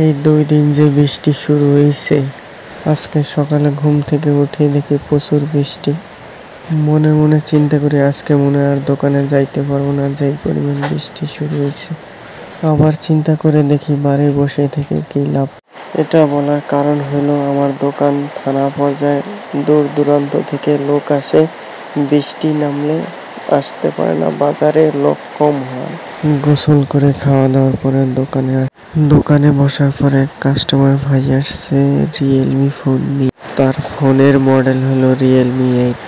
এই 2 দিন যে বৃষ্টি শুরু হয়েছে, আজকে সকালে ঘুম থেকে উঠে দেখি প্রচুর বৃষ্টি। মনে মনে চিন্তা করি আজকে মনে আর দোকানে যাইতে পারবো না, যেই পরিমাণ বৃষ্টি শুরু হয়েছে। আবার চিন্তা করে দেখি বাড়ি বসে থেকে কি লাভ। এটা বলার কারণ হলো আমার দোকান থানা পর্যায়ে, দূর দূরান্ত থেকে লোক আসে, বৃষ্টি নামলে আসতে পারে না, বাজারে লোক কম হয়। গোসল করে খাওয়া দাওয়ার পরে দোকানে বসার পরে এক কাস্টমার ভাই আসছে রিয়েলমি ফোন নিয়ে। তার ফোনের মডেল হলো রিয়েলমি 8।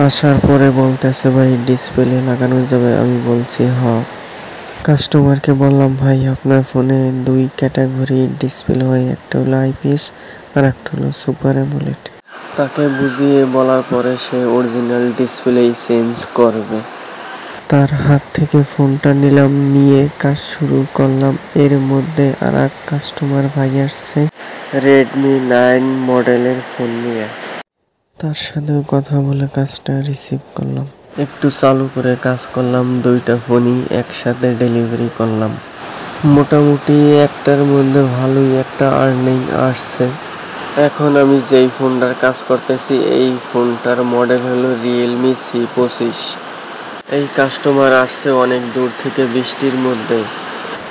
আসার পরে বলতেছে ভাই ডিসপ্লে লাগানো যাবে? আমি বলছি হ্যাঁ। কাস্টমারকে বললাম ভাই আপনার ফোনে 2 ক্যাটাগরি ডিসপ্লে হয়, একটা হলো আইপিএস আর একটা হলো সুপার অ্যামোলেড। তাকে বুঝিয়ে বলার পরে সে অরিজিনাল ডিসপ্লেই চেঞ্জ করবে। তার হাত থেকে ফোনটা নিলাম, নিয়ে কাজ শুরু করলাম। এর মধ্যে আর এক কাস্টমার ভাই আসছে রেডমি 9 মডেলের ফোন নিয়ে। তার সাথেও কথা বলে কাজটা রিসিভ করলাম, একটু চালু করে কাজ করলাম। 2টা ফোনই একসাথে ডেলিভারি করলাম। মোটামুটি একটার মধ্যে ভালোই একটা আর্নিং আসছে। এখন আমি যেই ফোনটার কাজ করতেছি এই ফোনটার মডেল হলো রিয়েলমি C25। এই কাস্টমার আসছে অনেক দূর থেকে বৃষ্টির মধ্যে।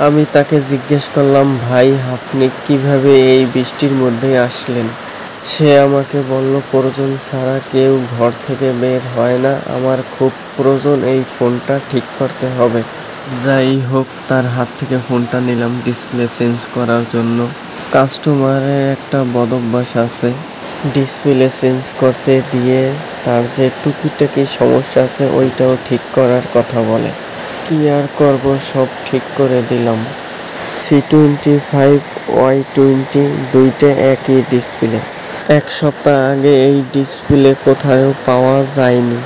আমি তাকে জিজ্ঞেস করলাম ভাই আপনি কিভাবে এই বৃষ্টির মধ্যে আসলেন? সে আমাকে বলল প্রয়োজন ছাড়া কেউ ঘর থেকে বের হয় না, আমার খুব প্রয়োজন, এই ফোনটা ঠিক করতে হবে। যাই হোক, তার হাত থেকে ফোনটা নিলাম ডিসপ্লে চেঞ্জ করার জন্য। কাস্টমারের একটা বদ অভ্যাস আছে, ডিসপ্লে চেঞ্জ করতে দিয়ে তার যে টুকিটাকি সমস্যা আছে ওইটাও ঠিক করার কথা বলে। কি আর করব, সব ঠিক করে দিলাম। C25 Y20 দুইটা একই ডিসপ্লে। 1 সপ্তাহ আগে এই ডিসপ্লে কোথাও পাওয়া যায়নি।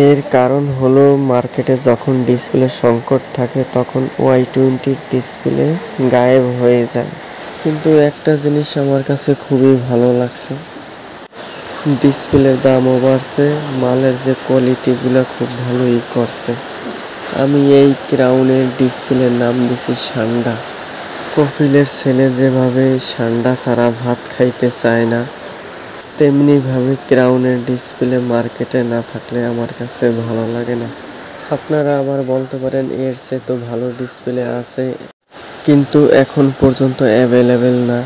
এর কারণ হলো মার্কেটে যখন ডিসপ্লে সংকট থাকে তখন Y20 ডিসপ্লে গায়েব হয়ে যায়। কিন্তু একটা জিনিস আমার কাছে খুবই ভালো লাগছে, ডিসপ্লের দামও বাড়ছে, মালের যে কোয়ালিটিগুলো খুব ভালোই করছে। আমি এই ক্রাউনের ডিসপ্লের নাম দিছি সান্ডা। কফিলের ছেলে যেভাবে সান্ডা ছাড়া ভাত খাইতে চায় না, তেমনিভাবে ক্রাউনের ডিসপ্লে মার্কেটে না থাকলে আমার কাছে ভালো লাগে না। আপনারা আবার বলতে পারেন এর চেয়ে তো ভালো ডিসপ্লে আছে, কিন্তু এখন পর্যন্ত অ্যাভেলেবেল না।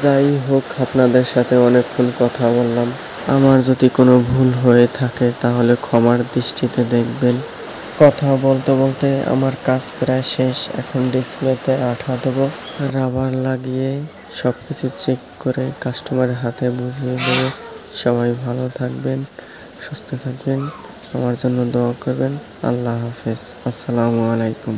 যাই হোক, আপনাদের সাথে অনেকক্ষণ কথা বললাম। আমার যদি কোনো ভুল হয়ে থাকে তাহলে ক্ষমার দৃষ্টিতে দেখবেন। কথা বলতে বলতে আমার কাজ প্রায় শেষ। এখন ডিসপ্লেতে আঠা দেবো, রাবার লাগিয়ে সব কিছু চেক করে কাস্টমারের হাতে বুঝিয়ে দেবো। সবাই ভালো থাকবেন, সুস্থ থাকবেন, আমার জন্য দোয়া করবেন। আল্লাহ হাফেজ, আসসালামু আলাইকুম।